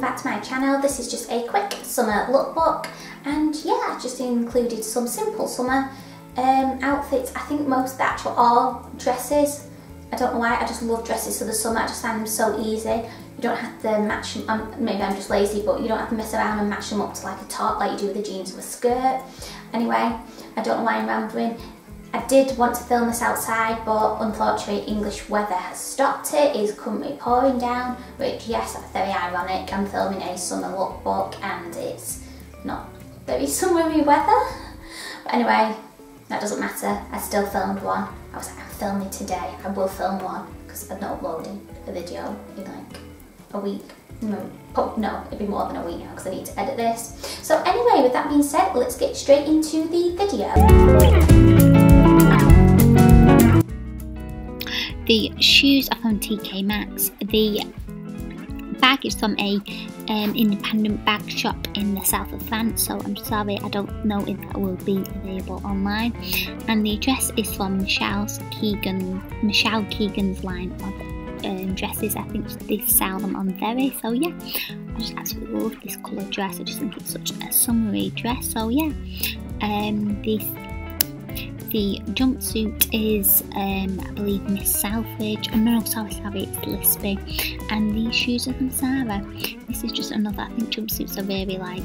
back to my channel. This is just a quick summer lookbook, and yeah, I just included some simple summer outfits. I think most actual all dresses. I don't know why, I just love dresses for the summer. I just find them so easy. You don't have to match them, maybe I'm just lazy, but you don't have to mess around and match them up to like a top like you do with the jeans with a skirt. Anyway, I don't know why I'm rambling. I did want to film this outside, but unfortunately English weather has stopped it. It's currently pouring down, which, yes, that's very ironic. I'm filming a summer lookbook and it's not very summery weather. But anyway, that doesn't matter. I still filmed one. I was like, I'm filming today. I will film one because I'm not uploading a video in like a week. No, it'd be more than a week now because I need to edit this. So anyway, with that being said, let's get straight into the video. The shoes are from TK Maxx. The bag is from a independent bag shop in the south of France, so I'm sorry, I don't know if that will be available online. And the dress is from Michelle Keegan's line of dresses. I think they sell them on Very, so yeah, I just absolutely love this colour dress. I just think it's such a summery dress, so yeah. The jumpsuit is, I believe, Miss Selfridge. Oh no, sorry, it's Lispy. And these shoes are from Zara. This is just another, I think jumpsuits are really like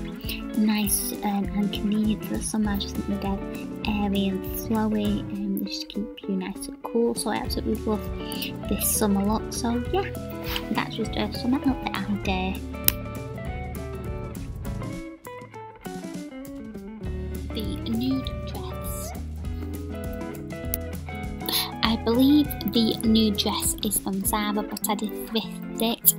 nice and convenient for the summer. I just think they're dead airy and flowy and they just keep you nice and cool. So I absolutely love this summer look. So yeah, that's just a summer outfit out there. The nude dress. I believe the nude dress is from Zara, but I did thrift it.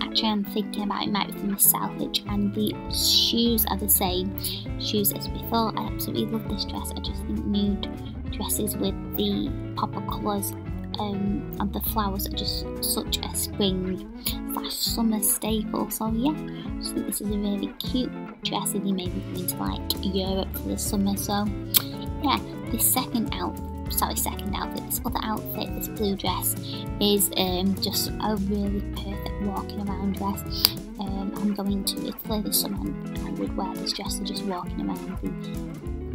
Actually, I'm thinking about it might be from Miss Selfridge, and the shoes are the same shoes as before. I absolutely love this dress. I just think nude dresses with the popper colours of the flowers are just such a spring/summer staple. So yeah, I just think this is a really cute dress, and you may be going to like Europe for the summer. So yeah, this other outfit, this blue dress, is just a really perfect walking around dress. I'm going to Italy this summer and I would wear this dress to just walking around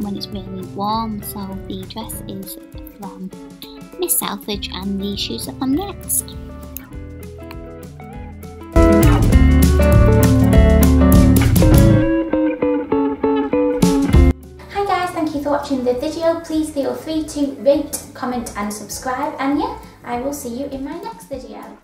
when it's really warm. So the dress is from Miss Selfridge and the shoes are from Next. For watching the video, please feel free to rate, comment and subscribe, and yeah, I will see you in my next video.